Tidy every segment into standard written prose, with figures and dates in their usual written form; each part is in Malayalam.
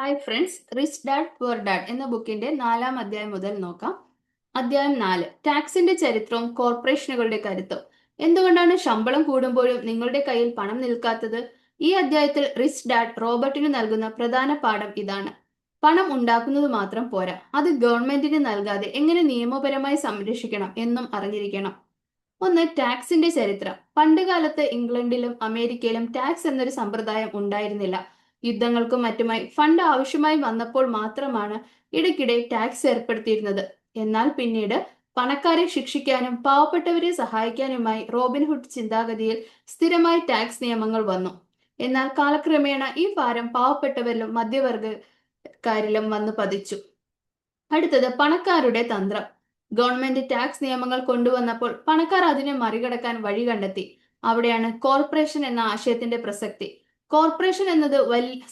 Hi friends, rich dad poor dad എന്ന ബുക്കിന്റെ 4-ാം അധ്യായം മുതൽ നോക്കാം. അധ്യായം 4, ടാക്സിന്റെ ചരിത്രവും കോർപ്പറേഷനുകളുടെ കരുത്തും. എന്തുകൊണ്ടാണ് ശമ്പളം കൂടുമ്പോഴും നിങ്ങളുടെ കയ്യിൽ പണം നിൽക്കാത്തത്? ഈ അധ്യായത്തിൽ റിച്ച് ഡാഡ് റോബർട്ടിന് നൽകുന്ന പ്രധാന പാഠം ഇതാണ്. പണം ഉണ്ടാക്കുന്നത് മാത്രം പോരാ, അത് ഗവൺമെന്റിന് നൽകാതെ എങ്ങനെ നിയമപരമായി സംരക്ഷിക്കണം എന്നും അറിഞ്ഞിരിക്കണം. ഒന്ന്, ടാക്സിന്റെ ചരിത്രം. പണ്ടുകാലത്ത് ഇംഗ്ലണ്ടിലും അമേരിക്കയിലും ടാക്സ് എന്നൊരു സമ്പ്രദായം ഉണ്ടായിരുന്നില്ല. യുദ്ധങ്ങൾക്കും മറ്റുമായി ഫണ്ട് ആവശ്യമായി വന്നപ്പോൾ മാത്രമാണ് ഇടയ്ക്കിടെ ടാക്സ് ഏർപ്പെടുത്തിയിരുന്നത്. എന്നാൽ പിന്നീട് പണക്കാരെ ശിക്ഷിക്കാനും പാവപ്പെട്ടവരെ സഹായിക്കാനുമായി റോബിൻഹുഡ് ചിന്താഗതിയിൽ സ്ഥിരമായി ടാക്സ് നിയമങ്ങൾ വന്നു. എന്നാൽ കാലക്രമേണ ഈ ഭാരം പാവപ്പെട്ടവരിലും മധ്യവർഗക്കാരിലും വന്നു പതിച്ചു. അടുത്തത്, പണക്കാരുടെ തന്ത്രം. ഗവൺമെന്റ് ടാക്സ് നിയമങ്ങൾ കൊണ്ടുവന്നപ്പോൾ പണക്കാർ അതിനെ മറികടക്കാൻ വഴി കണ്ടെത്തി. അവിടെയാണ് കോർപ്പറേഷൻ എന്ന ആശയത്തിന്റെ പ്രസക്തി. കോർപ്പറേഷൻ എന്നത്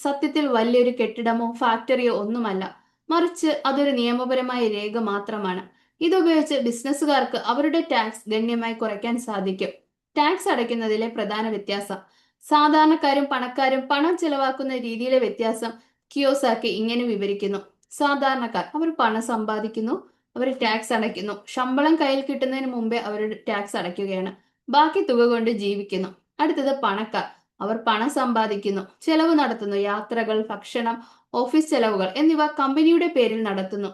സത്യത്തിൽ വലിയൊരു കെട്ടിടമോ ഫാക്ടറിയോ ഒന്നുമല്ല, മറിച്ച് അതൊരു നിയമപരമായ രേഖ മാത്രമാണ്. ഇതുപയോഗിച്ച് ബിസിനസ്സുകാർക്ക് അവരുടെ ടാക്സ് ഗണ്യമായി കുറയ്ക്കാൻ സാധിക്കും. ടാക്സ് അടയ്ക്കുന്നതിലെ പ്രധാന വ്യത്യാസം. സാധാരണക്കാരും പണക്കാരും പണം ചെലവാക്കുന്ന രീതിയിലെ വ്യത്യാസം കിയോസാക്കി ഇങ്ങനെ വിവരിക്കുന്നു. സാധാരണക്കാർ അവർ പണം സമ്പാദിക്കുന്നു, അവർ ടാക്സ് അടയ്ക്കുന്നു. ശമ്പളം കയ്യിൽ കിട്ടുന്നതിന് മുമ്പേ അവരുടെ ടാക്സ് അടയ്ക്കുകയാണ്. ബാക്കി തുക കൊണ്ട് ജീവിക്കുന്നു. അടുത്തത് പണക്കാർ. അവർ പണം സമ്പാദിക്കുന്നു, ചെലവ് നടത്തുന്നു. യാത്രകൾ, ഭക്ഷണം, ഓഫീസ് ചെലവുകൾ എന്നിവ കമ്പനിയുടെ പേരിൽ നടത്തുന്നു.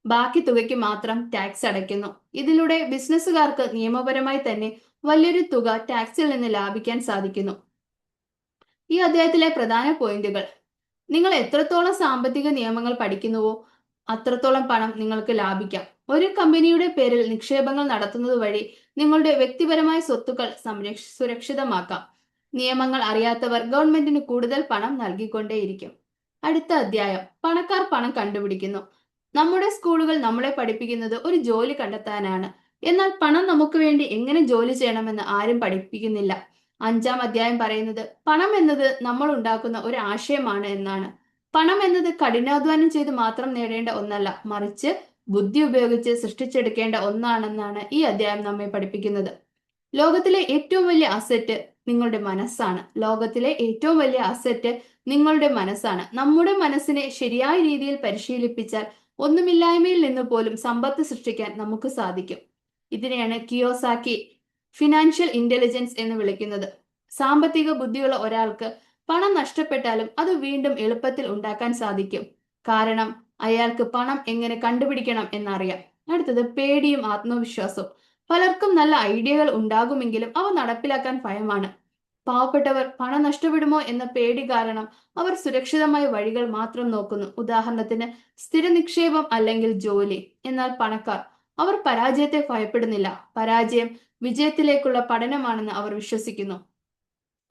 ബാക്കി തുകയ്ക്ക് മാത്രം ടാക്സ് അടയ്ക്കുന്നു. ഇതിലൂടെ ബിസിനസ്സുകാർക്ക് നിയമപരമായി തന്നെ വലിയൊരു തുക ടാക്സിൽ നിന്ന് ലാഭിക്കാൻ സാധിക്കുന്നു. ഈ അധ്യായത്തിലെ പ്രധാന പോയിന്റുകൾ. നിങ്ങൾ എത്രത്തോളം സാമ്പത്തിക നിയമങ്ങൾ പഠിക്കുന്നുവോ അത്രത്തോളം പണം നിങ്ങൾക്ക് ലാഭിക്കാം. ഒരു കമ്പനിയുടെ പേരിൽ നിക്ഷേപങ്ങൾ നടത്തുന്നത് വഴി നിങ്ങളുടെ വ്യക്തിപരമായ സ്വത്തുക്കൾ സുരക്ഷിതമാക്കാം. നിയമങ്ങൾ അറിയാത്തവർ ഗവൺമെന്റിന് കൂടുതൽ പണം നൽകിക്കൊണ്ടേയിരിക്കും. അടുത്ത അധ്യായം, പണക്കാർ പണം കണ്ടുപിടിക്കുന്നു. നമ്മുടെ സ്കൂളുകൾ നമ്മളെ പഠിപ്പിക്കുന്നത് ഒരു ജോലി കണ്ടെത്താനാണ്. എന്നാൽ പണം നമുക്ക് വേണ്ടി എങ്ങനെ ജോലി ചെയ്യണമെന്ന് ആരും പഠിപ്പിക്കുന്നില്ല. 5-ാം അധ്യായം പറയുന്നത് പണം എന്നത് നമ്മൾ ഉണ്ടാക്കുന്ന ഒരു ആശയമാണ് എന്നാണ്. പണം എന്നത് കഠിനാധ്വാനം ചെയ്ത് മാത്രം നേടേണ്ട ഒന്നല്ല, മറിച്ച് ബുദ്ധി ഉപയോഗിച്ച് സൃഷ്ടിച്ചെടുക്കേണ്ട ഒന്നാണെന്നാണ് ഈ അധ്യായം നമ്മെ പഠിപ്പിക്കുന്നത്. ലോകത്തിലെ ഏറ്റവും വലിയ അസറ്റ് നിങ്ങളുടെ മനസ്സാണ്. ലോകത്തിലെ ഏറ്റവും വലിയ അസറ്റ് നിങ്ങളുടെ മനസ്സാണ്. നമ്മുടെ മനസ്സിനെ ശരിയായ രീതിയിൽ പരിശീലിപ്പിച്ചാൽ ഒന്നുമില്ലായ്മയിൽ നിന്ന് പോലും സമ്പത്ത് സൃഷ്ടിക്കാൻ നമുക്ക് സാധിക്കും. ഇതിനെയാണ് കിയോസാക്കി ഫിനാൻഷ്യൽ ഇന്റലിജൻസ് എന്ന് വിളിക്കുന്നത്. സാമ്പത്തിക ബുദ്ധിയുള്ള ഒരാൾക്ക് പണം നഷ്ടപ്പെട്ടാലും അത് വീണ്ടും എളുപ്പത്തിൽ ഉണ്ടാക്കാൻ സാധിക്കും. കാരണം അയാൾക്ക് പണം എങ്ങനെ കണ്ടുപിടിക്കണം എന്നറിയാം. അടുത്തത്, പേടിയും ആത്മവിശ്വാസവും. പലർക്കും നല്ല ഐഡിയകൾ ഉണ്ടാകുമെങ്കിലും അവ നടപ്പിലാക്കാൻ ഭയമാണ്. പാവപ്പെട്ടവർ പണം നഷ്ടപ്പെടുമോ എന്ന പേടി കാരണം അവർ സുരക്ഷിതമായ വഴികൾ മാത്രം നോക്കുന്നു. ഉദാഹരണത്തിന് സ്ഥിര നിക്ഷേപം അല്ലെങ്കിൽ ജോലി. എന്നാൽ പണക്കാർ അവർ പരാജയത്തെ ഭയപ്പെടുന്നില്ല. പരാജയം വിജയത്തിലേക്കുള്ള പഠനമാണെന്ന് അവർ വിശ്വസിക്കുന്നു.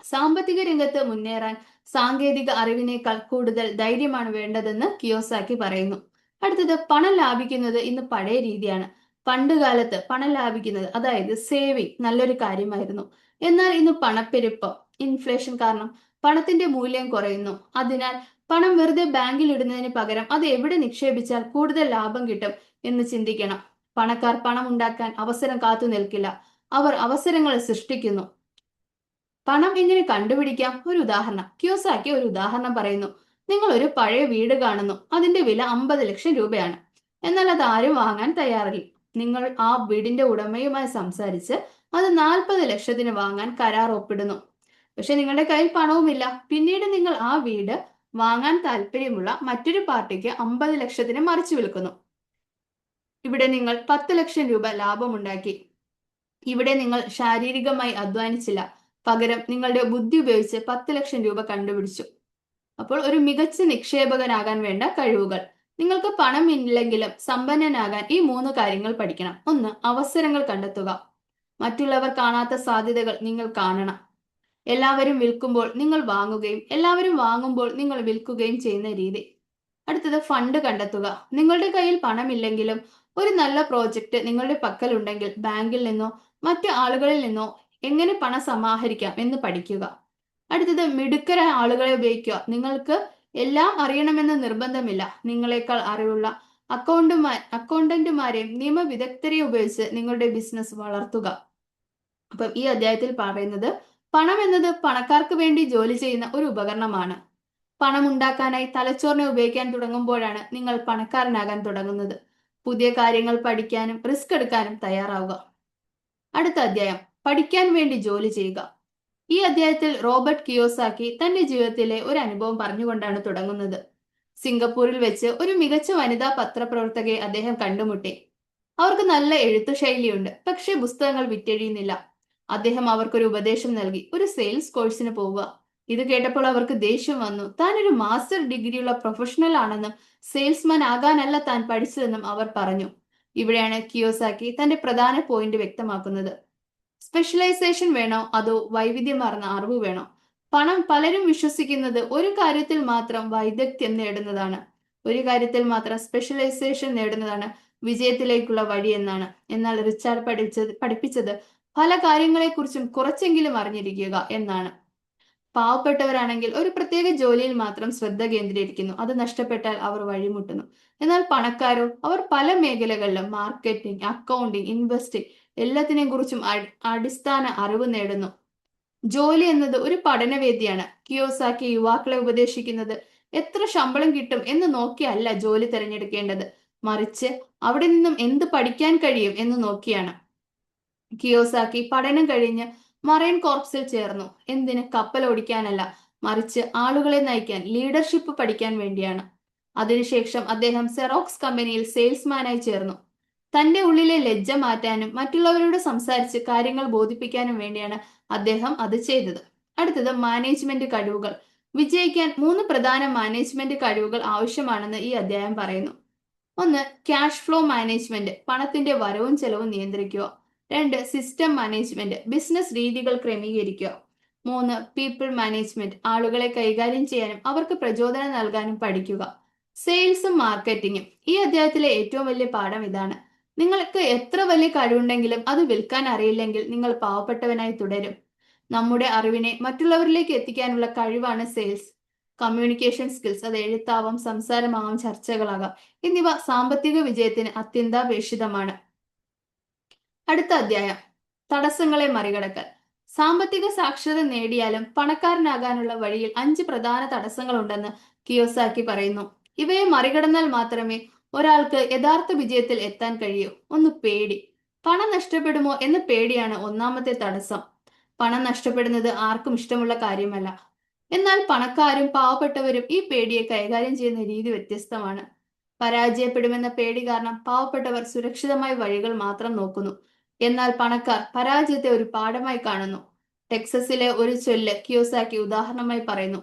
സാമ്പത്തിക രംഗത്ത് മുന്നേറാൻ സാങ്കേതിക അറിവിനേക്കാൾ കൂടുതൽ ധൈര്യമാണ് വേണ്ടതെന്ന് കിയോസാക്കി പറയുന്നു. അടുത്തത്, പണം ലാഭിക്കുന്നത് ഇന്ന് പഴയ രീതിയാണ്. പണ്ടുകാലത്ത് പണം ലാഭിക്കുന്നത്, അതായത് സേവിങ്, നല്ലൊരു കാര്യമായിരുന്നു. എന്നാൽ ഇന്ന് പണപ്പെരുപ്പം, ഇൻഫ്ലേഷൻ കാരണം പണത്തിന്റെ മൂല്യം കുറയുന്നു. അതിനാൽ പണം വെറുതെ ബാങ്കിൽ ഇടുന്നതിന് പകരം അത് എവിടെ നിക്ഷേപിച്ചാൽ കൂടുതൽ ലാഭം കിട്ടും എന്ന് ചിന്തിക്കണം. പണക്കാർ പണം ഉണ്ടാക്കാൻ അവസരം കാത്തു നിൽക്കില്ല, അവർ അവസരങ്ങൾ സൃഷ്ടിക്കുന്നു. പണം എങ്ങനെ കണ്ടുപിടിക്കാം? ഒരു ഉദാഹരണം. കിയോസാക്കി ഒരു ഉദാഹരണം പറയുന്നു. നിങ്ങൾ ഒരു പഴയ വീട് കാണുന്നു, അതിന്റെ വില 50 ലക്ഷം രൂപയാണ്. എന്നാൽ അത് ആരും വാങ്ങാൻ തയ്യാറില്ല. നിങ്ങൾ ആ വീടിന്റെ ഉടമയുമായി സംസാരിച്ച് അത് 40 ലക്ഷത്തിന് വാങ്ങാൻ കരാർ ഒപ്പിടുന്നു. പക്ഷെ നിങ്ങളുടെ കയ്യിൽ പണവുമില്ല. പിന്നീട് നിങ്ങൾ ആ വീട് വാങ്ങാൻ താല്പര്യമുള്ള മറ്റൊരു പാർട്ടിക്ക് 50 ലക്ഷത്തിന് മറിച്ചു വിൽക്കുന്നു. ഇവിടെ നിങ്ങൾ 10 ലക്ഷം രൂപ ലാഭമുണ്ടാക്കി. ഇവിടെ നിങ്ങൾ ശാരീരികമായി അധ്വാനിച്ചില്ല, പകരം നിങ്ങളുടെ ബുദ്ധി ഉപയോഗിച്ച് 10 ലക്ഷം രൂപ കണ്ടുപിടിച്ചു. അപ്പോൾ ഒരു മികച്ച നിക്ഷേപകനാകാൻ വേണ്ട കഴിവുകൾ. നിങ്ങൾക്ക് പണം ഇല്ലെങ്കിലും സമ്പന്നനാകാൻ ഈ 3 കാര്യങ്ങൾ പഠിക്കണം. 1, അവസരങ്ങൾ കണ്ടെത്തുക. മറ്റുള്ളവർ കാണാത്ത സാധ്യതകൾ നിങ്ങൾ കാണണം. എല്ലാവരും വിൽക്കുമ്പോൾ നിങ്ങൾ വാങ്ങുകയും എല്ലാവരും വാങ്ങുമ്പോൾ നിങ്ങൾ വിൽക്കുകയും ചെയ്യുന്ന രീതി. അടുത്തത്, ഫണ്ട് കണ്ടെത്തുക. നിങ്ങളുടെ കയ്യിൽ പണമില്ലെങ്കിലും ഒരു നല്ല പ്രോജക്റ്റ് നിങ്ങളുടെ പക്കലുണ്ടെങ്കിൽ ബാങ്കിൽ നിന്നോ മറ്റു ആളുകളിൽ നിന്നോ എങ്ങനെ പണം സമാഹരിക്കാം എന്ന് പഠിക്കുക. അടുത്തത്, മിടുക്കരായ ആളുകളെ ഉപയോഗിക്കുക. നിങ്ങൾക്ക് എല്ലാം അറിയണമെന്ന് നിർബന്ധമില്ല. നിങ്ങളെക്കാൾ അറിവുള്ള അക്കൗണ്ടന്റുമാരെയും നിയമവിദഗ്ധരെയും ഉപയോഗിച്ച് നിങ്ങളുടെ ബിസിനസ് വളർത്തുക. അപ്പം ഈ അധ്യായത്തിൽ പറയുന്നത് പണം എന്നത് പണക്കാർക്ക് വേണ്ടി ജോലി ചെയ്യുന്ന ഒരു ഉപകരണമാണ്. പണം ഉണ്ടാക്കാനായി തലച്ചോറിനെ ഉപയോഗിക്കാൻ തുടങ്ങുമ്പോഴാണ് നിങ്ങൾ പണക്കാരനാകാൻ തുടങ്ങുന്നത്. പുതിയ കാര്യങ്ങൾ പഠിക്കാനും റിസ്ക് എടുക്കാനും തയ്യാറാവുക. അടുത്ത അധ്യായം, പഠിക്കാൻ വേണ്ടി ജോലി ചെയ്യുക. ഈ അധ്യായത്തിൽ റോബർട്ട് കിയോസാക്കി തന്റെ ജീവിതത്തിലെ ഒരു അനുഭവം പറഞ്ഞുകൊണ്ടാണ് തുടങ്ങുന്നത്. സിംഗപ്പൂരിൽ വെച്ച് ഒരു മികച്ച വനിതാ പത്രപ്രവർത്തകയെ അദ്ദേഹം കണ്ടുമുട്ടി. അവർക്ക് നല്ല എഴുത്തു ശൈലിയുണ്ട്, പക്ഷേ പുസ്തകങ്ങൾ വിറ്റഴിയുന്നില്ല. അദ്ദേഹം അവർക്കൊരു ഉപദേശം നൽകി, ഒരു സെയിൽസ് കോഴ്സിന് പോവുക. ഇത് കേട്ടപ്പോൾ അവർക്ക് ദേഷ്യം വന്നു. താൻ ഒരു മാസ്റ്റർ ഡിഗ്രിയുള്ള പ്രൊഫഷണൽ ആണെന്നും സെയിൽസ്മാൻ ആകാനല്ല താൻ പഠിച്ചതെന്നും അവർ പറഞ്ഞു. ഇവിടെയാണ് കിയോസാക്കി തന്റെ പ്രധാന പോയിന്റ് വ്യക്തമാക്കുന്നത്. സ്പെഷ്യലൈസേഷൻ വേണോ അതോ വൈവിധ്യമാർന്ന അറിവ് വേണോ? പലരും വിശ്വസിക്കുന്നത് ഒരു കാര്യത്തിൽ മാത്രം വൈദഗ്ധ്യം നേടുന്നതാണ്, ഒരു കാര്യത്തിൽ മാത്രം സ്പെഷ്യലൈസേഷൻ നേടുന്നതാണ് വിജയത്തിലേക്കുള്ള വഴി എന്നാണ്. എന്നാൽ റിച്ചാർഡ് പഠിപ്പിച്ചത് പല കാര്യങ്ങളെക്കുറിച്ചും കുറച്ചെങ്കിലും അറിഞ്ഞിരിക്കുക എന്നാണ്. പാവപ്പെട്ടവരാണെങ്കിൽ ഒരു പ്രത്യേക ജോലിയിൽ മാത്രം ശ്രദ്ധ കേന്ദ്രീകരിക്കുന്നു. അത് നഷ്ടപ്പെട്ടാൽ അവർ വഴിമുട്ടുന്നു. എന്നാൽ പണക്കാരോ, അവർ പല മേഖലകളിലും മാർക്കറ്റിംഗ്, അക്കൗണ്ടിംഗ്, ഇൻവെസ്റ്റിംഗ് എല്ലാത്തിനെയും കുറിച്ചും അടിസ്ഥാന അറിവ് നേടുന്നു. ജോലി എന്നത് ഒരു പഠനവേദിയാണ്. കിയോസാക്കി യുവാക്കളെ ഉപദേശിക്കുന്നത് എത്ര ശമ്പളം കിട്ടും എന്ന് നോക്കിയല്ല ജോലി തിരഞ്ഞെടുക്കേണ്ടത്, മറിച്ച് അവിടെ നിന്നും എന്ത് പഠിക്കാൻ കഴിയും എന്ന് നോക്കിയാണ്. കിയോസാക്കി പഠനം കഴിഞ്ഞ് മറൈൻ കോർപ്സിൽ ചേർന്നു. എന്തിന്? കപ്പൽ ഓടിക്കാനല്ല, മറിച്ച് ആളുകളെ നയിക്കാൻ, ലീഡർഷിപ്പ് പഠിക്കാൻ വേണ്ടിയാണ്. അതിനുശേഷം അദ്ദേഹം സെറോക്സ് കമ്പനിയിൽ സെയിൽസ്മാനായി ചേർന്നു. തന്റെ ഉള്ളിലെ ലജ്ജ മാറ്റാനും മറ്റുള്ളവരോട് സംസാരിച്ച് കാര്യങ്ങൾ ബോധിപ്പിക്കാനും വേണ്ടിയാണ് അദ്ദേഹം അത് ചെയ്തത്. അടുത്തത്, മാനേജ്മെന്റ് കഴിവുകൾ. വിജയിക്കാൻ 3 പ്രധാന മാനേജ്മെന്റ് കഴിവുകൾ ആവശ്യമാണെന്ന് ഈ അധ്യായം പറയുന്നു. 1. ക്യാഷ് ഫ്ലോ മാനേജ്മെന്റ്, പണത്തിന്റെ വരവും ചെലവും നിയന്ത്രിക്കുക. 2. സിസ്റ്റം മാനേജ്മെന്റ്, ബിസിനസ് രീതികൾ ക്രമീകരിക്കുക. 3. പീപ്പിൾ മാനേജ്മെന്റ്, ആളുകളെ കൈകാര്യം ചെയ്യാനും അവർക്ക് പ്രചോദനം നൽകാനും പഠിക്കുക. സെയിൽസും മാർക്കറ്റിംഗും. ഈ അധ്യായത്തിലെ ഏറ്റവും വലിയ പാഠം ഇതാണ്. നിങ്ങൾക്ക് എത്ര വലിയ കഴിവുണ്ടെങ്കിലും അത് വിൽക്കാൻ അറിയില്ലെങ്കിൽ നിങ്ങൾ പാവപ്പെട്ടവനായി തുടരും. നമ്മുടെ അറിവിനെ മറ്റുള്ളവരിലേക്ക് എത്തിക്കാനുള്ള കഴിവാണ് സെയിൽസ്. കമ്മ്യൂണിക്കേഷൻ സ്കിൽസ്, അത് എഴുത്താവാം, സംസാരമാവാം, ചർച്ചകളാകാം, എന്നിവ സാമ്പത്തിക വിജയത്തിന് അത്യന്താപേക്ഷിതമാണ്. അടുത്ത അധ്യായം, തടസ്സങ്ങളെ മറികടക്കൽ. സാമ്പത്തിക സാക്ഷരത നേടിയാലും പണക്കാരനാകാനുള്ള വഴിയിൽ 5 പ്രധാന തടസ്സങ്ങളുണ്ടെന്ന് കിയോസാക്കി പറയുന്നു. ഇവയെ മറികടന്നാൽ മാത്രമേ ഒരാൾക്ക് യഥാർത്ഥ വിജയത്തിൽ എത്താൻ കഴിയൂ. 1. പേടി. പണം നഷ്ടപ്പെടുമോ എന്ന പേടിയാണ് ഒന്നാമത്തെ തടസ്സം. പണം നഷ്ടപ്പെടുന്നത് ആർക്കും ഇഷ്ടമുള്ള കാര്യമല്ല. എന്നാൽ പണക്കാരും പാവപ്പെട്ടവരും ഈ പേടിയെ കൈകാര്യം ചെയ്യുന്ന രീതി വ്യത്യസ്തമാണ്. പരാജയപ്പെടുമെന്ന പേടി കാരണം പാവപ്പെട്ടവർ സുരക്ഷിതമായ വഴികൾ മാത്രം നോക്കുന്നു. എന്നാൽ പണക്കാർ പരാജയത്തെ ഒരു പാഠമായി കാണുന്നു. ടെക്സസിലെ ഒരു ചൊല്ല് കിയോസാക്കി ഉദാഹരണമായി പറയുന്നു.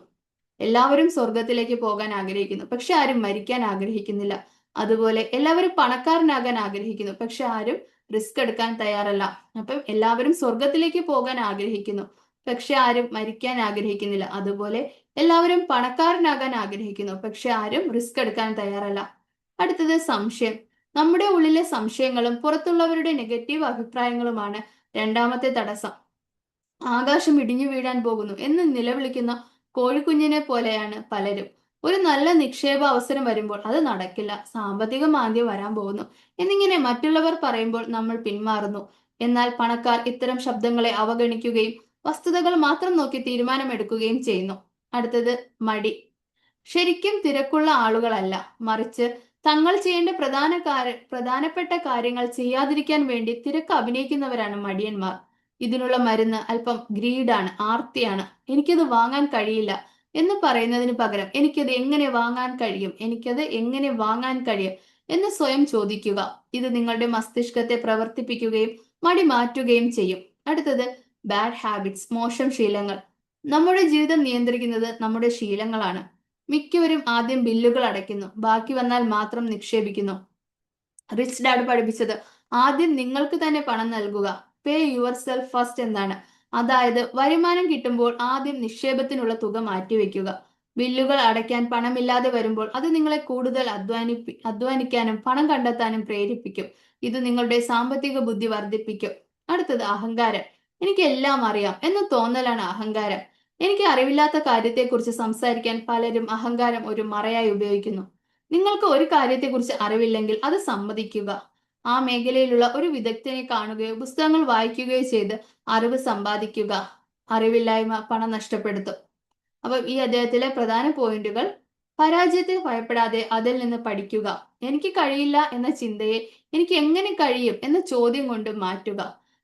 എല്ലാവരും സ്വർഗത്തിലേക്ക് പോകാൻ ആഗ്രഹിക്കുന്നു, പക്ഷെ ആരും മരിക്കാൻ ആഗ്രഹിക്കുന്നില്ല. അതുപോലെ എല്ലാവരും പണക്കാരനാകാൻ ആഗ്രഹിക്കുന്നു, പക്ഷെ ആരും റിസ്ക് എടുക്കാൻ തയ്യാറല്ല. അപ്പം എല്ലാവരും സ്വർഗത്തിലേക്ക് പോകാൻ ആഗ്രഹിക്കുന്നു, പക്ഷെ ആരും മരിക്കാൻ ആഗ്രഹിക്കുന്നില്ല. അതുപോലെ എല്ലാവരും പണക്കാരനാകാൻ ആഗ്രഹിക്കുന്നു, പക്ഷെ ആരും റിസ്ക് എടുക്കാൻ തയ്യാറല്ല. അടുത്തത്, സംശയം. നമ്മുടെ ഉള്ളിലെ സംശയങ്ങളും പുറത്തുള്ളവരുടെ നെഗറ്റീവ് അഭിപ്രായങ്ങളുമാണ് രണ്ടാമത്തെ തടസ്സം. ആകാശം ഇടിഞ്ഞു വീഴാൻ പോകുന്നു എന്ന് നിലവിളിക്കുന്ന കോഴിക്കുഞ്ഞിനെ പോലെയാണ് പലരും. ഒരു നല്ല നിക്ഷേപ അവസരം വരുമ്പോൾ അത് നടക്കില്ല, സാമ്പത്തിക മാന്ദ്യം വരാൻ പോകുന്നു എന്നിങ്ങനെ മറ്റുള്ളവർ പറയുമ്പോൾ നമ്മൾ പിന്മാറുന്നു. എന്നാൽ പണക്കാർ ഇത്തരം ശബ്ദങ്ങളെ അവഗണിക്കുകയും വസ്തുതകൾ മാത്രം നോക്കി തീരുമാനമെടുക്കുകയും ചെയ്യുന്നു. അടുത്തത്, മടി. ശരിക്കും തിരക്കുള്ള ആളുകളല്ല, മറിച്ച് തങ്ങൾ ചെയ്യേണ്ട പ്രധാനപ്പെട്ട കാര്യങ്ങൾ ചെയ്യാതിരിക്കാൻ വേണ്ടി തിരക്ക് അഭിനയിക്കുന്നവരാണ് മടിയന്മാർ. ഇതിനുള്ള മരുന്ന് അല്പം ഗ്രീഡാണ്, ആർത്തിയാണ്. എനിക്കത് വാങ്ങാൻ കഴിയില്ല എന്ന് പറയുന്നതിന് പകരം എനിക്കത് എങ്ങനെ വാങ്ങാൻ കഴിയും, എനിക്കത് എങ്ങനെ വാങ്ങാൻ കഴിയും എന്ന് സ്വയം ചോദിക്കുക. ഇത് നിങ്ങളുടെ മസ്തിഷ്കത്തെ പ്രവർത്തിപ്പിക്കുകയും മടി മാറ്റുകയും ചെയ്യും. അടുത്തത്, ബാഡ് ഹാബിറ്റ്സ്, മോശം ശീലങ്ങൾ. നമ്മുടെ ജീവിതം നിയന്ത്രിക്കുന്നത് നമ്മുടെ ശീലങ്ങളാണ്. മിക്കവരും ആദ്യം ബില്ലുകൾ അടയ്ക്കുന്നു, ബാക്കി വന്നാൽ മാത്രം നിക്ഷേപിക്കുന്നു. റിച്ച് ഡാഡ് പഠിപ്പിച്ചത് ആദ്യം നിങ്ങൾക്ക് തന്നെ പണം നൽകുക, പേ യുവർ സെൽഫ് ഫസ്റ്റ് എന്നാണ്. അതായത് വരുമാനം കിട്ടുമ്പോൾ ആദ്യം നിക്ഷേപത്തിനുള്ള തുക മാറ്റിവെക്കുക. ബില്ലുകൾ അടയ്ക്കാൻ പണമില്ലാതെ വരുമ്പോൾ അത് നിങ്ങളെ കൂടുതൽ അധ്വാനിക്കാനും പണം കണ്ടെത്താനും പ്രേരിപ്പിക്കും. ഇത് നിങ്ങളുടെ സാമ്പത്തിക ബുദ്ധി വർദ്ധിപ്പിക്കും. അടുത്തത്, അഹങ്കാരം. എനിക്ക് എല്ലാം അറിയാം എന്ന തോന്നലാണ് അഹങ്കാരം. എനിക്ക് അറിവില്ലാത്ത കാര്യത്തെക്കുറിച്ച് സംസാരിക്കാൻ പലരും അഹങ്കാരം ഒരു മറയായി ഉപയോഗിക്കുന്നു. നിങ്ങൾക്ക് ഒരു കാര്യത്തെക്കുറിച്ച് അറിവില്ലെങ്കിൽ അത് സമ്മതിക്കുക. ആ മേഖലയിലുള്ള ഒരു വിദഗ്ധനെ കാണുകയോ പുസ്തകങ്ങൾ വായിക്കുകയോ ചെയ്ത് അറിവ് സമ്പാദിക്കുക. അറിവില്ലായ്മ പണം നഷ്ടപ്പെടുത്തും. അപ്പം ഈ അധ്യായത്തിലെ പ്രധാന പോയിന്റുകൾ: പരാജയത്തെ ഭയപ്പെടാതെ അതിൽ നിന്ന് പഠിക്കുക, എനിക്ക് കഴിയില്ല എന്ന ചിന്തയെ എനിക്ക് എങ്ങനെ കഴിയും എന്ന ചോദ്യം കൊണ്ട് മാറ്റുക,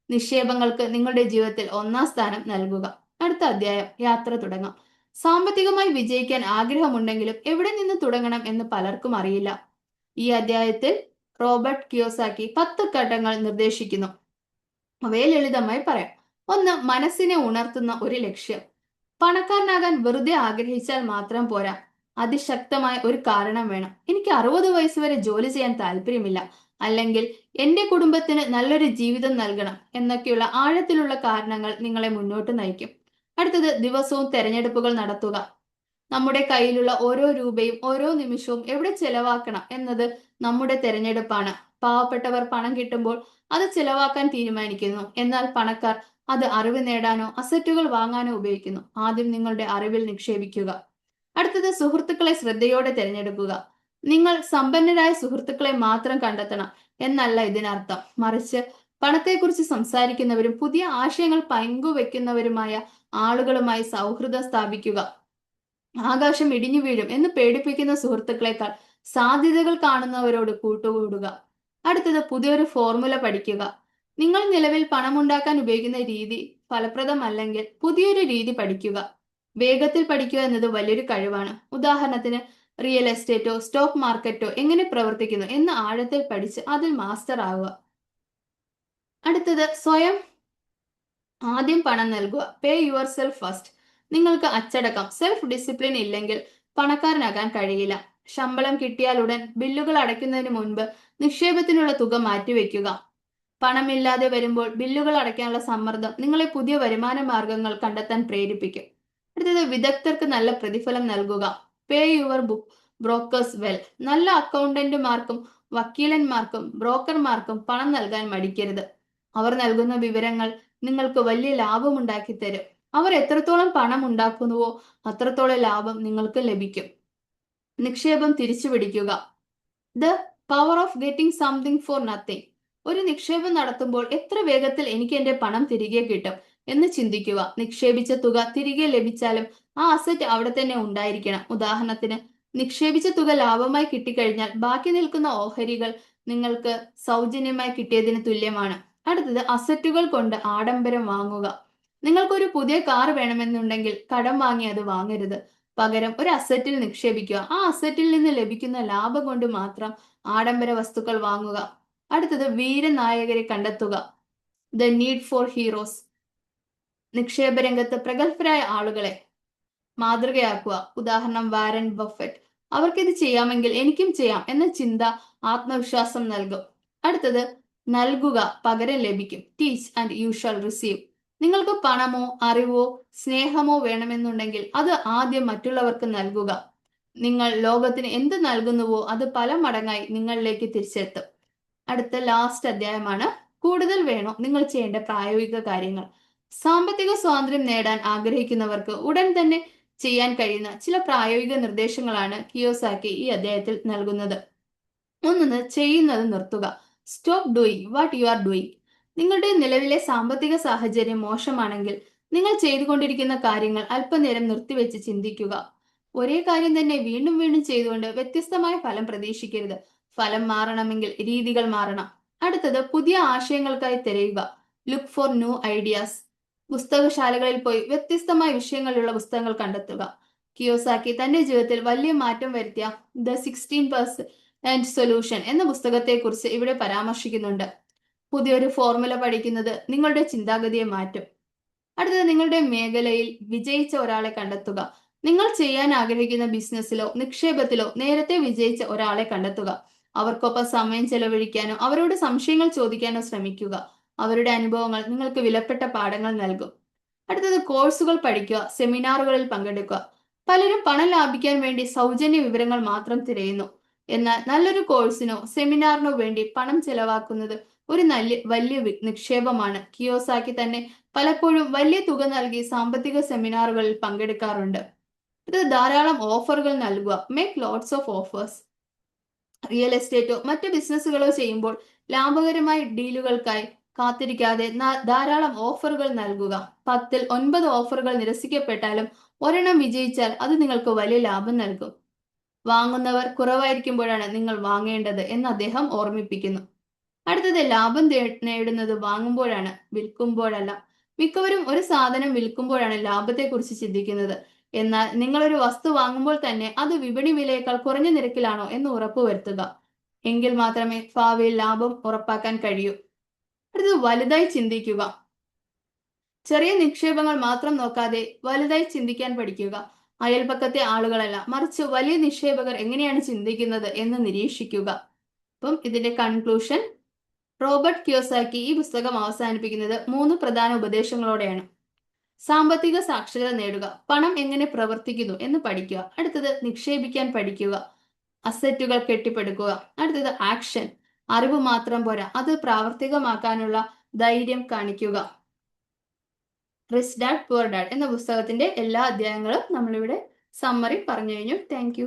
നിക്ഷേപങ്ങൾക്ക് നിങ്ങളുടെ ജീവിതത്തിൽ ഒന്നാം സ്ഥാനം നൽകുക. അടുത്ത അധ്യായം: യാത്ര തുടങ്ങാം. സാമ്പത്തികമായി വിജയിക്കാൻ ആഗ്രഹമുണ്ടെങ്കിലും എവിടെ നിന്ന് തുടങ്ങണം എന്ന് പലർക്കും അറിയില്ല. ഈ അധ്യായത്തിൽ റോബർട്ട് കിയോസാക്കി 10 ഘട്ടങ്ങൾ നിർദ്ദേശിക്കുന്നു. അവയെ ലളിതമായി പറയാം. 1. മനസ്സിനെ ഉണർത്തുന്ന ഒരു ലക്ഷ്യം. പണക്കാരനാകാൻ വെറുതെ ആഗ്രഹിച്ചാൽ മാത്രം പോരാ, അതിശക്തമായ ഒരു കാരണം വേണം. എനിക്ക് 60 വയസ്സ് വരെ ജോലി ചെയ്യാൻ താല്പര്യമില്ല, അല്ലെങ്കിൽ എന്റെ കുടുംബത്തിന് നല്ലൊരു ജീവിതം നൽകണം എന്നൊക്കെയുള്ള ആഴത്തിലുള്ള കാരണങ്ങൾ നിങ്ങളെ മുന്നോട്ട് നയിക്കും. അടുത്തത്: ദിവസവും തെരഞ്ഞെടുപ്പുകൾ നടത്തുക. നമ്മുടെ കയ്യിലുള്ള ഓരോ രൂപയും ഓരോ നിമിഷവും എവിടെ ചെലവാക്കണം എന്നത് നമ്മുടെ തെരഞ്ഞെടുപ്പാണ്. പാവപ്പെട്ടവർ പണം കിട്ടുമ്പോൾ അത് ചെലവാക്കാൻ തീരുമാനിക്കുന്നു, എന്നാൽ പണക്കാർ അത് അറിവ് നേടാനോ അസറ്റുകൾ വാങ്ങാനോ ഉപയോഗിക്കുന്നു. ആദ്യം നിങ്ങളുടെ അറിവിൽ നിക്ഷേപിക്കുക. അടുത്തത്: സുഹൃത്തുക്കളെ ശ്രദ്ധയോടെ തിരഞ്ഞെടുക്കുക. നിങ്ങൾ സമ്പന്നരായ സുഹൃത്തുക്കളെ മാത്രം കണ്ടെത്തണം എന്നല്ല ഇതിനർത്ഥം. മറിച്ച് പണത്തെക്കുറിച്ച് സംസാരിക്കുന്നവരും പുതിയ ആശയങ്ങൾ പങ്കുവെക്കുന്നവരുമായ ആളുകളുമായി സൗഹൃദം സ്ഥാപിക്കുക. ആകാശം ഇടിഞ്ഞു വീഴും എന്ന് പേടിപ്പിക്കുന്ന സുഹൃത്തുക്കളെക്കാൾ സാധ്യതകൾ കാണുന്നവരോട് കൂട്ടുകൂടുക. അടുത്തത്: പുതിയൊരു ഫോർമുല പഠിക്കുക. നിങ്ങൾ നിലവിൽ പണമുണ്ടാക്കാൻ ഉപയോഗിക്കുന്ന രീതി ഫലപ്രദമല്ലെങ്കിൽ പുതിയൊരു രീതി പഠിക്കുക. വേഗത്തിൽ പഠിക്കുക എന്നത് വലിയൊരു കഴിവാണ്. ഉദാഹരണത്തിന്, റിയൽ എസ്റ്റേറ്റോ സ്റ്റോക്ക് മാർക്കറ്റോ എങ്ങനെ പ്രവർത്തിക്കുന്നു എന്ന് ആഴത്തിൽ പഠിച്ച് അതിൽ മാസ്റ്റർ ആവുക. അടുത്തത്: സ്വയം ആദ്യം പണം നൽകുക. പേ യുവർ സെൽഫ് ഫസ്റ്റ്. നിങ്ങൾക്ക് അച്ചടക്കം, സെൽഫ് ഡിസിപ്ലിൻ ഇല്ലെങ്കിൽ പണക്കാരനാകാൻ കഴിയില്ല. ശമ്പളം കിട്ടിയാലുടൻ ബില്ലുകൾ അടയ്ക്കുന്നതിന് മുൻപ് നിക്ഷേപത്തിനുള്ള തുക മാറ്റിവെക്കുക. പണമില്ലാതെ വരുമ്പോൾ ബില്ലുകൾ അടയ്ക്കാനുള്ള സമ്മർദ്ദം നിങ്ങളെ പുതിയ വരുമാന മാർഗങ്ങൾ കണ്ടെത്താൻ പ്രേരിപ്പിക്കും. അടുത്തത്: വിദഗ്ധർക്ക് നല്ല പ്രതിഫലം നൽകുക. പേ യുവർ ബ്രോക്കേഴ്സ് വെൽ. നല്ല അക്കൗണ്ടന്റുമാർക്കും വക്കീലന്മാർക്കും ബ്രോക്കർമാർക്കും പണം നൽകാൻ മടിക്കരുത്. അവർ നൽകുന്ന വിവരങ്ങൾ നിങ്ങൾക്ക് വലിയ ലാഭമുണ്ടാക്കി തരും. അവർ എത്രത്തോളം പണം ഉണ്ടാക്കുന്നുവോ അത്രത്തോളം ലാഭം നിങ്ങൾക്ക് ലഭിക്കും. നിക്ഷേപം തിരിച്ചു പിടിക്കുക. The power of getting something for nothing. ഒരു നിക്ഷേപം നടത്തുമ്പോൾ എത്ര വേഗത്തിൽ എനിക്ക് എന്റെ പണം തിരികെ കിട്ടും എന്ന് ചിന്തിക്കുക. നിക്ഷേപിച്ച തുക തിരികെ ലഭിച്ചാലും ആ അസറ്റ് അവിടെ തന്നെ ഉണ്ടായിരിക്കണം. ഉദാഹരണത്തിന്, നിക്ഷേപിച്ച തുക ലാഭമായി കിട്ടിക്കഴിഞ്ഞാൽ ബാക്കി നിൽക്കുന്ന ഓഹരികൾ നിങ്ങൾക്ക് സൗജന്യമായി കിട്ടിയതിന് തുല്യമാണ്. അടുത്തത്: അസറ്റുകൾ കൊണ്ട് ആഡംബരം വാങ്ങുക. നിങ്ങൾക്കൊരു പുതിയ കാർ വേണമെന്നുണ്ടെങ്കിൽ കടം വാങ്ങി അത് വാങ്ങരുത്. പകരം ഒരു അസറ്റിൽ നിക്ഷേപിക്കുക. ആ അസറ്റിൽ നിന്ന് ലഭിക്കുന്ന ലാഭം കൊണ്ട് മാത്രം ആഡംബര വസ്തുക്കൾ വാങ്ങുക. അടുത്തത്: വീരനായകരെ കണ്ടെത്തുക. The need for heroes. നിക്ഷേപ രംഗത്ത് പ്രഗത്ഭരായ ആളുകളെ മാതൃകയാക്കുക. ഉദാഹരണം, വാരൻ ബഫറ്റ്. അവർക്കിത് ചെയ്യാമെങ്കിൽ എനിക്കും ചെയ്യാം എന്ന ചിന്ത ആത്മവിശ്വാസം നൽകും. അടുത്തത്: നൽകുക, പകരം ലഭിക്കും. Teach and you shall receive. നിങ്ങൾക്ക് പണമോ അറിവോ സ്നേഹമോ വേണമെന്നുണ്ടെങ്കിൽ അത് ആദ്യം മറ്റുള്ളവർക്ക് നൽകുക. നിങ്ങൾ ലോകത്തിന് എന്ത് നൽകുന്നുവോ അത് പല മടങ്ങായി നിങ്ങളിലേക്ക് തിരിച്ചെത്തും. അടുത്ത ലാസ്റ്റ് അധ്യായമാണ് കൂടുതൽ വേണോ, നിങ്ങൾ ചെയ്യേണ്ട പ്രായോഗിക കാര്യങ്ങൾ. സാമ്പത്തിക സ്വാതന്ത്ര്യം നേടാൻ ആഗ്രഹിക്കുന്നവർക്ക് ഉടൻ തന്നെ ചെയ്യാൻ കഴിയുന്ന ചില പ്രായോഗിക നിർദ്ദേശങ്ങളാണ് കിയോസാക്കി ഈ അധ്യായത്തിൽ നൽകുന്നത്. ഒന്ന്, ചെയ്യുന്നത് നിർത്തുക. Stop doing what you are doing. നിങ്ങളുടെ നിലവിലെ സാമ്പത്തിക സാഹചര്യം മോശമാണെങ്കിൽ നിങ്ങൾ ചെയ്തുകൊണ്ടിരിക്കുന്ന കാര്യങ്ങൾ അല്പനേരം നിർത്തിവെച്ച് ചിന്തിക്കുക. ഒരേ കാര്യം തന്നെ വീണ്ടും വീണ്ടും ചെയ്തുകൊണ്ട് വ്യത്യസ്തമായ ഫലം പ്രതീക്ഷിക്കരുത്. ഫലം മാറണമെങ്കിൽ രീതികൾ മാറണം. അടുത്തത്: പുതിയ ആശയങ്ങൾക്കായി തിരയുക. Look for new ideas. പുസ്തകശാലകളിൽ പോയി വ്യത്യസ്തമായ വിഷയങ്ങളിലുള്ള പുസ്തകങ്ങൾ കണ്ടെത്തുക. കിയോസാക്കി തന്റെ ജീവിതത്തിൽ വലിയ മാറ്റം വരുത്തിയ ദ 16% സൊല്യൂഷൻ എന്ന പുസ്തകത്തെക്കുറിച്ച് ഇവിടെ പരാമർശിക്കുന്നുണ്ട്. പുതിയൊരു ഫോർമുല പഠിക്കുന്നത് നിങ്ങളുടെ ചിന്താഗതിയെ മാറ്റും. അടുത്തത്: നിങ്ങളുടെ മേഖലയിൽ വിജയിച്ച ഒരാളെ കണ്ടെത്തുക. നിങ്ങൾ ചെയ്യാൻ ആഗ്രഹിക്കുന്ന ബിസിനസ്സിലോ നിക്ഷേപത്തിലോ നേരത്തെ വിജയിച്ച ഒരാളെ കണ്ടെത്തുക. അവർക്കൊപ്പം സമയം ചെലവഴിക്കാനോ അവരോട് സംശയങ്ങൾ ചോദിക്കാനോ ശ്രമിക്കുക. അവരുടെ അനുഭവങ്ങൾ നിങ്ങൾക്ക് വിലപ്പെട്ട പാഠങ്ങൾ നൽകും. അടുത്തത്: കോഴ്സുകൾ പഠിക്കുക, സെമിനാറുകളിൽ പങ്കെടുക്കുക. പലരും പണം ലാഭിക്കാൻ വേണ്ടി സൗജന്യ വിവരങ്ങൾ മാത്രം തിരയുന്നു. എന്നാൽ നല്ലൊരു കോഴ്സിനോ സെമിനാറിനോ വേണ്ടി പണം ചെലവാക്കുന്നത് ഒരു വലിയ നിക്ഷേപമാണ്. കിയോസാക്കി തന്നെ പലപ്പോഴും വലിയ തുക നൽകി സാമ്പത്തിക സെമിനാറുകളിൽ പങ്കെടുക്കാറുണ്ട്. ഇത് ധാരാളം ഓഫറുകൾ നൽകുക. Make lots of offers. Real എസ്റ്റേറ്റോ മറ്റ് ബിസിനസ്സുകളോ ചെയ്യുമ്പോൾ ലാഭകരമായ ഡീലുകൾക്കായി കാത്തിരിക്കാതെ ധാരാളം ഓഫറുകൾ നൽകുക. 10ൽ 9 ഓഫറുകൾ നിരസിക്കപ്പെട്ടാലും ഒരെണ്ണം വിജയിച്ചാൽ അത് നിങ്ങൾക്ക് വലിയ ലാഭം നൽകും. വാങ്ങുന്നവർ കുറവായിരിക്കുമ്പോഴാണ് നിങ്ങൾ വാങ്ങേണ്ടത് എന്ന് അദ്ദേഹം ഓർമ്മിപ്പിക്കുന്നു. അടുത്തത് ലാഭം നേടുന്നത് വാങ്ങുമ്പോഴാണ്, വിൽക്കുമ്പോഴല്ല. മിക്കവരും ഒരു സാധനം വിൽക്കുമ്പോഴാണ് ലാഭത്തെക്കുറിച്ച് ചിന്തിക്കുന്നത്. എന്നാൽ നിങ്ങൾ ഒരു വസ്തു വാങ്ങുമ്പോൾ തന്നെ അത് വിപണി വിലയേക്കാൾ കുറഞ്ഞ നിരക്കിലാണോ എന്ന് ഉറപ്പുവരുത്തുക. എങ്കിൽ മാത്രമേ ഭാവിയിൽ ലാഭം ഉറപ്പാക്കാൻ കഴിയൂ. അടുത്തത് വലുതായി ചിന്തിക്കുക. ചെറിയ നിക്ഷേപങ്ങൾ മാത്രം നോക്കാതെ വലുതായി ചിന്തിക്കാൻ പഠിക്കുക. അയൽപക്കത്തെ ആളുകളല്ല, മറിച്ച് വലിയ നിക്ഷേപകർ എങ്ങനെയാണ് ചിന്തിക്കുന്നത് എന്ന് നിരീക്ഷിക്കുക. അപ്പം ഇതിന്റെ കൺക്ലൂഷൻ, റോബർട്ട് കിയോസാക്കി ഈ പുസ്തകം അവസാനിപ്പിക്കുന്നത് 3 പ്രധാന ഉപദേശങ്ങളോടെയാണ്. സാമ്പത്തിക സാക്ഷരത നേടുക, പണം എങ്ങനെ പ്രവർത്തിക്കുന്നു എന്ന് പഠിക്കുക. അടുത്തത് നിക്ഷേപിക്കാൻ പഠിക്കുക, അസറ്റുകൾ കെട്ടിപ്പടുക്കുക. അടുത്തത് ആക്ഷൻ, അറിവ് മാത്രം പോരാ, അത് പ്രാവർത്തികമാക്കാനുള്ള ധൈര്യം കാണിക്കുക. റിച്ച് ഡാഡ് പുവർ ഡാഡ് എന്ന പുസ്തകത്തിന്റെ എല്ലാ അധ്യായങ്ങളും നമ്മളിവിടെ സമ്മറി പറഞ്ഞു കഴിഞ്ഞു. Thank you.